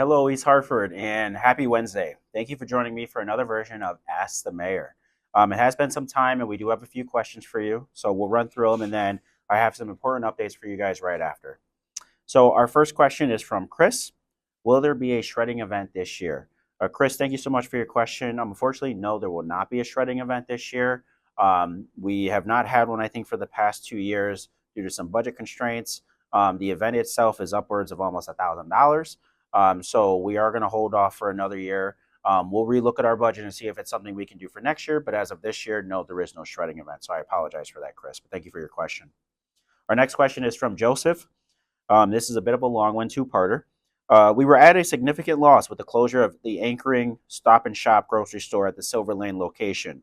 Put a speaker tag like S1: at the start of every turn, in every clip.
S1: Hello, East Hartford, and happy Wednesday. Thank you for joining me for another version of Ask the Mayor. It has been some time, and we do have a few questions for you, so we'll run through them, and then I have some important updates for you guys right after. So, our first question is from Chris. Will there be a shredding event this year? Chris, thank you so much for your question. Unfortunately, no, there will not be a shredding event this year. We have not had one, I think, for the past 2 years due to some budget constraints. The event itself is upwards of almost $1,000. So we are going to hold off for another year. We'll relook at our budget and see if it's something we can do for next year. But as of this year, no, there is no shredding event. So I apologize for that, Chris. But thank you for your question. Our next question is from Joseph. This is a bit of a long one, two-parter. We were at a significant loss with the closure of the anchoring Stop and Shop grocery store at the Silver Lane location.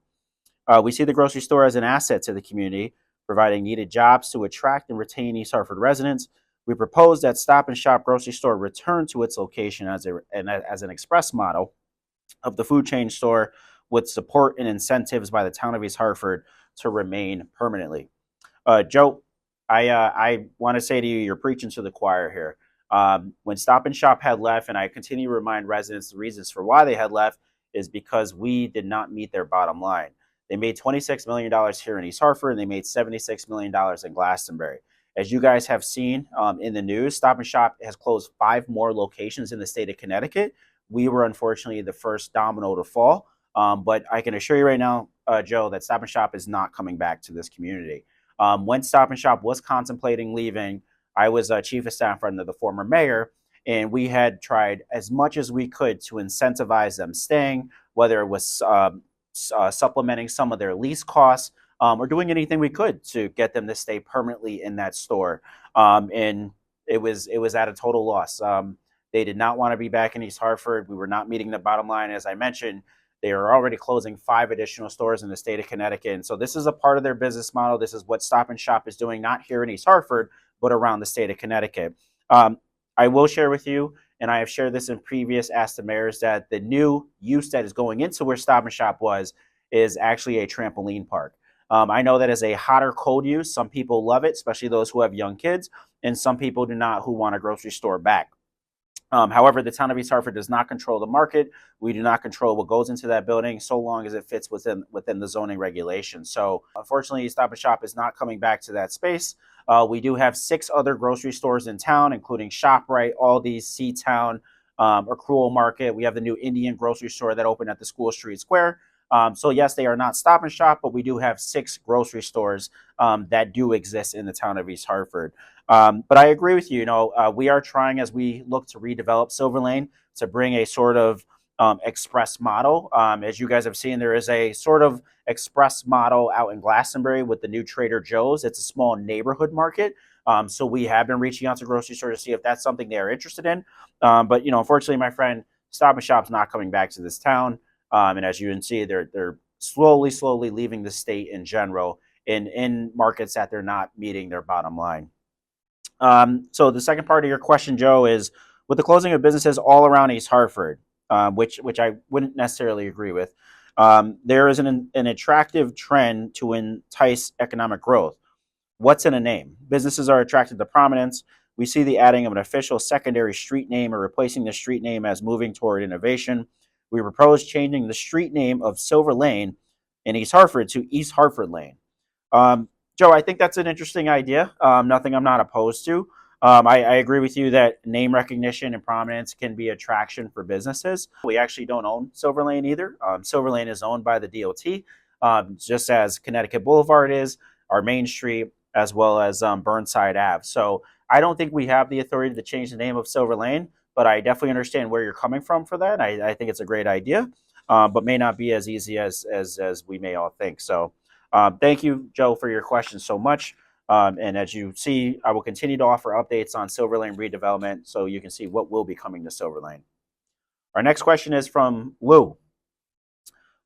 S1: We see the grocery store as an asset to the community, providing needed jobs to attract and retain East Hartford residents. We propose that Stop and Shop grocery store return to its location as an express model of the food chain store with support and incentives by the town of East Hartford to remain permanently. Joe, I want to say to you, you're preaching to the choir here. When Stop and Shop had left, and I continue to remind residents the reasons for why they had left is because we did not meet their bottom line. They made $26 million here in East Hartford, and they made $76 million in Glastonbury. As you guys have seen in the news, Stop and Shop has closed 5 more locations in the state of Connecticut. We were unfortunately the first domino to fall, but I can assure you right now, Joe, that Stop and Shop is not coming back to this community. When Stop and Shop was contemplating leaving, I was chief of staff under the former mayor, and we had tried as much as we could to incentivize them staying, whether it was supplementing some of their lease costs, or doing anything we could to get them to stay permanently in that store. And it was at a total loss. They did not want to be back in East Hartford. We were not meeting the bottom line. As I mentioned, they are already closing 5 additional stores in the state of Connecticut. And so this is a part of their business model. This is what Stop and Shop is doing, not here in East Hartford, but around the state of Connecticut. I will share with you, and I have shared this in previous Ask the Mayors, that the new use that is going into where Stop and Shop was is actually a trampoline park. I know that as a hot or cold use, some people love it, especially those who have young kids, and some people do not, who want a grocery store back. However, the town of East Hartford does not control the market. We do not control what goes into that building so long as it fits within the zoning regulations. So unfortunately, Stop and Shop is not coming back to that space. We do have 6 other grocery stores in town, including ShopRite, Aldi's, Seatown, Accrual Market. We have the new Indian grocery store that opened at the School Street Square. So yes, they are not Stop and Shop, but we do have 6 grocery stores that do exist in the town of East Hartford. But I agree with you. We are trying, as we look to redevelop Silver Lane, to bring a sort of express model. As you guys have seen, there is a sort of express model out in Glastonbury with the new Trader Joe's. It's a small neighborhood market. So we have been reaching out to grocery stores to see if that's something they are interested in. But unfortunately, my friend, Stop and Shop's not coming back to this town. And as you can see, they're slowly leaving the state in general in markets that they're not meeting their bottom line. So the second part of your question, Joe, is with the closing of businesses all around East Hartford, which I wouldn't necessarily agree with, there is an attractive trend to entice economic growth. What's in a name? Businesses are attracted to prominence. We see the adding of an official secondary street name or replacing the street name as moving toward innovation. We propose changing the street name of Silver Lane in East Hartford to East Hartford Lane. Joe, I think that's an interesting idea. Nothing I'm not opposed to. I agree with you that name recognition and prominence can be attraction for businesses. We actually don't own Silver Lane either. Silver Lane is owned by the DOT, just as Connecticut Boulevard is, our Main Street, as well as Burnside Ave. So I don't think we have the authority to change the name of Silver Lane, but I definitely understand where you're coming from for that. I think it's a great idea, but may not be as easy as we may all think. So thank you, Joe, for your question so much. And as you see, I will continue to offer updates on Silver Lane redevelopment so you can see what will be coming to Silver Lane. Our next question is from Lou.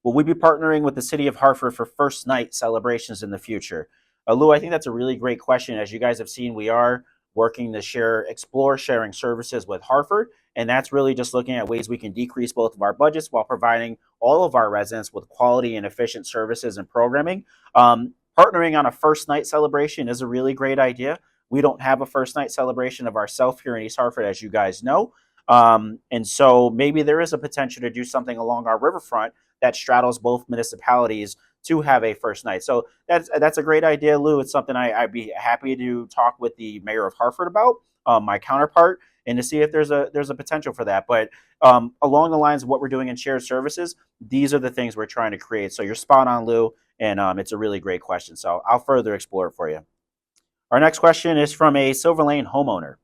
S1: Will we be partnering with the City of Hartford for first night celebrations in the future? Lou, I think that's a really great question. As you guys have seen, we are working to explore sharing services with Hartford. And that's really just looking at ways we can decrease both of our budgets while providing all of our residents with quality and efficient services and programming. Partnering on a first night celebration is a really great idea. We don't have a first night celebration of ourselves here in East Hartford, as you guys know. And so maybe there is a potential to do something along our riverfront that straddles both municipalities to have a first night. So that's a great idea, Lou. It's something I'd be happy to talk with the mayor of Hartford about, my counterpart, and to see if there's a potential for that. But along the lines of what we're doing in shared services, these are the things we're trying to create. So you're spot on, Lou, and it's a really great question. So I'll further explore it for you. Our next question is from a Silver Lane homeowner.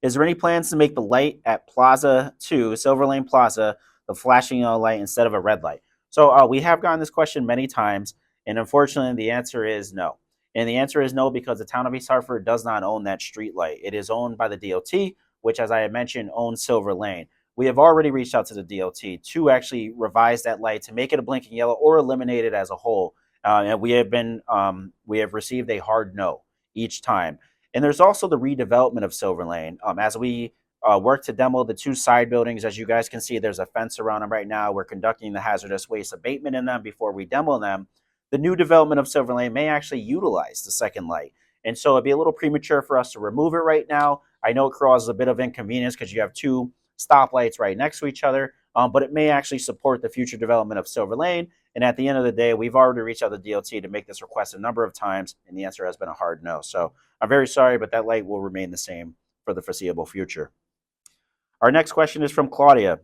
S1: Is there any plans to make the light at Plaza 2, Silver Lane Plaza, the flashing yellow light instead of a red light? So we have gotten this question many times, and unfortunately, the answer is no. And the answer is no because the town of East Hartford does not own that street light. It is owned by the DOT, which, as I had mentioned, owns Silver Lane. We have already reached out to the DOT to actually revise that light to make it a blinking yellow or eliminate it as a whole. And we have received a hard no each time. And there's also the redevelopment of Silver Lane. As we work to demo the two side buildings, as you guys can see, there's a fence around them right now. We're conducting the hazardous waste abatement in them before we demo them. The new development of Silver Lane may actually utilize the second light. And so it'd be a little premature for us to remove it right now. I know it causes a bit of inconvenience because you have two stoplights right next to each other, but it may actually support the future development of Silver Lane. And at the end of the day, we've already reached out to DOT to make this request a number of times, and the answer has been a hard no. So I'm very sorry, but that light will remain the same for the foreseeable future. Our next question is from Claudia.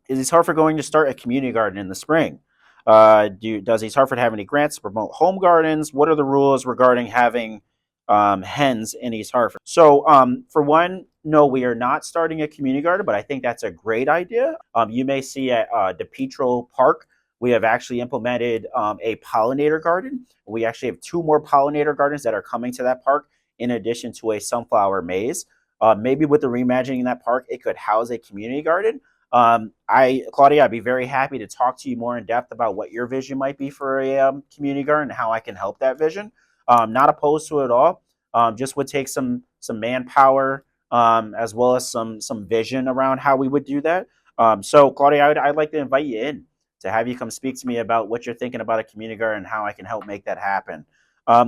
S1: Is East Hartford going to start a community garden in the spring? Does East Hartford have any grants to promote home gardens? What are the rules regarding having hens in East Hartford? So for one, no, we are not starting a community garden, but I think that's a great idea. You may see at DePietro Park, we have actually implemented a pollinator garden. We actually have two more pollinator gardens that are coming to that park in addition to a sunflower maze. Maybe with the reimagining that park, it could house a community garden. Claudia, I'd be very happy to talk to you more in depth about what your vision might be for a community garden and how I can help that vision. Not opposed to it at all. Just would take some manpower as well as some vision around how we would do that. So Claudia, I'd like to invite you in to have you come speak to me about what you're thinking about a community garden and how I can help make that happen.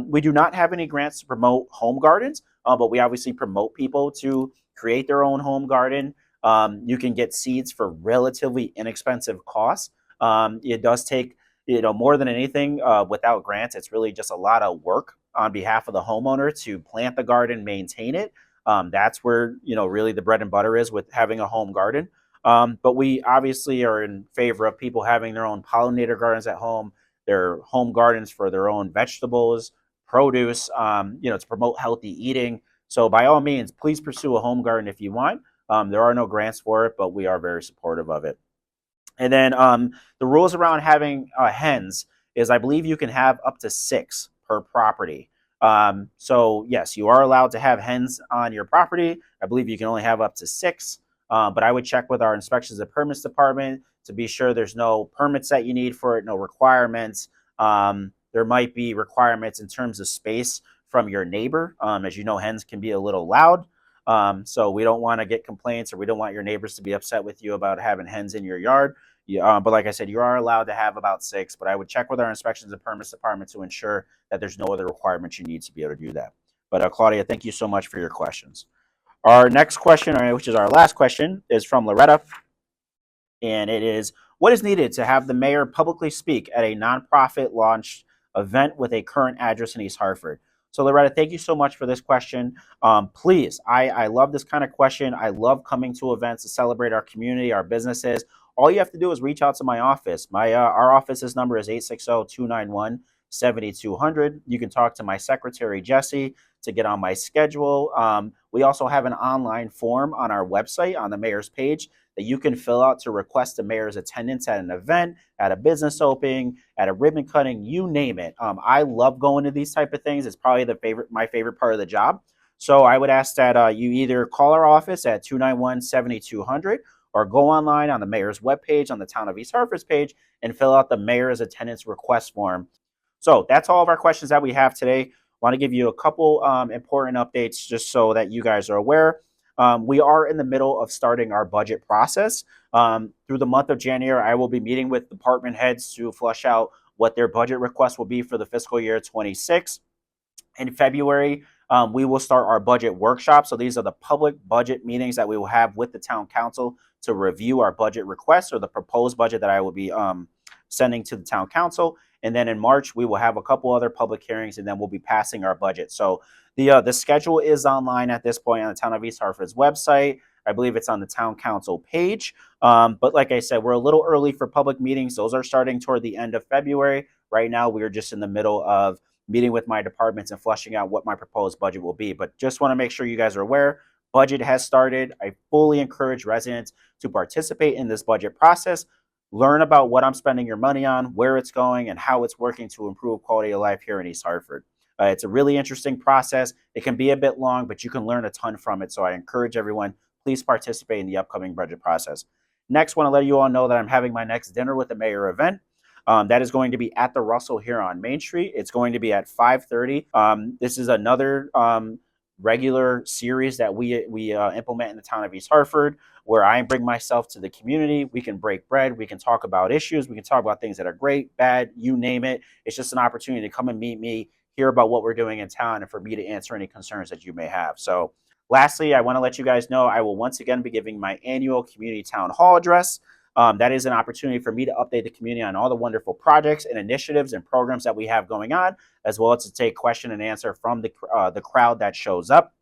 S1: We do not have any grants to promote home gardens, but we obviously promote people to create their own home garden. You can get seeds for relatively inexpensive costs. It does take, more than anything, without grants, it's really just a lot of work on behalf of the homeowner to plant the garden, maintain it. That's where, really the bread and butter is with having a home garden. But we obviously are in favor of people having their own pollinator gardens at home, their home gardens for their own vegetables, produce, to promote healthy eating. So by all means, please pursue a home garden if you want. There are no grants for it, but we are very supportive of it. And then the rules around having hens is I believe you can have up to 6 per property. So yes, you are allowed to have hens on your property. I believe you can only have up to 6. But I would check with our inspections and permits department to be sure there's no permits that you need for it, no requirements. There might be requirements in terms of space from your neighbor. As you know, hens can be a little loud. So we don't want to get complaints, or we don't want your neighbors to be upset with you about having hens in your yard. But like I said, you are allowed to have about 6, but I would check with our inspections and permits department to ensure that there's no other requirements you need to be able to do that. But Claudia, thank you so much for your questions. Our next question, which is our last question, is from Loretta, and it is, what is needed to have the mayor publicly speak at a nonprofit launched event with a current address in East Hartford? So Loretta, thank you so much for this question. Please, I love this kind of question. I love coming to events to celebrate our community, our businesses. All you have to do is reach out to my office. Our office's number is 860-291-7200. You can talk to my secretary, Jesse, to get on my schedule. We also have an online form on our website on the mayor's page that you can fill out to request the mayor's attendance at an event, at a business opening, at a ribbon cutting, you name it. I love going to these type of things. It's probably my favorite part of the job. So I would ask that you either call our office at 291-7200 or go online on the mayor's webpage, on the Town of East Hartford's page, and fill out the mayor's attendance request form. So that's all of our questions that we have today. I want to give you a couple important updates just so that you guys are aware. We are in the middle of starting our budget process. Through the month of January, I will be meeting with department heads to flush out what their budget request will be for the fiscal year 26. In February, we will start our budget workshop. So these are the public budget meetings that we will have with the town council to review our budget requests or the proposed budget that I will be sending to the town council. And then in March, we will have a couple other public hearings, and then we'll be passing our budget. So the schedule is online at this point on the Town of East Hartford's website. I believe it's on the town council page. But like I said, we're a little early for public meetings. Those are starting toward the end of February. Right now, we are just in the middle of meeting with my departments and fleshing out what my proposed budget will be. But just want to make sure you guys are aware, budget has started. I fully encourage residents to participate in this budget process. Learn about what I'm spending your money on, where it's going, and how it's working to improve quality of life here in East Hartford. It's a really interesting process. It can be a bit long, but you can learn a ton from it. So I encourage everyone, please participate in the upcoming budget process. Next, want to let you all know that I'm having my next Dinner with the Mayor event. That is going to be at the Russell here on Main Street. It's going to be at 5:30. This is another regular series that we implement in the town of East Hartford, where I bring myself to the community. We can break bread. We can talk about issues. We can talk about things that are great, bad, you name it. It's just an opportunity to come and meet me, hear about what we're doing in town, and for me to answer any concerns that you may have. So lastly, I want to let you guys know I will once again be giving my annual community town hall address. That is an opportunity for me to update the community on all the wonderful projects and initiatives and programs that we have going on, as well as to take question and answer from the crowd that shows up.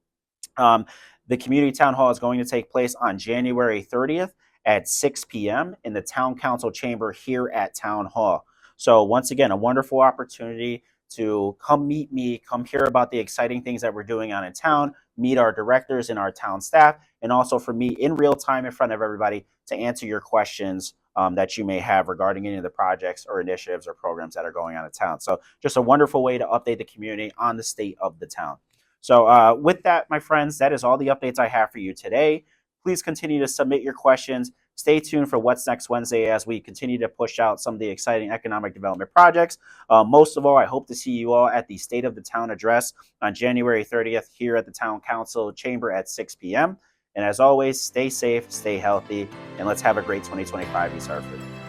S1: The community town hall is going to take place on January 30th at 6 p.m. in the town council chamber here at Town Hall. So once again, a wonderful opportunity to come meet me, come hear about the exciting things that we're doing on in town, meet our directors and our town staff, and also for me in real time in front of everybody to answer your questions that you may have regarding any of the projects or initiatives or programs that are going on in town. So just a wonderful way to update the community on the state of the town. So with that, my friends, that is all the updates I have for you today. Please continue to submit your questions. Stay tuned for What's Next Wednesday as we continue to push out some of the exciting economic development projects. Most of all, I hope to see you all at the State of the Town address on January 30th here at the Town Council chamber at 6 p.m. And as always, stay safe, stay healthy, and let's have a great 2025 East Hartford.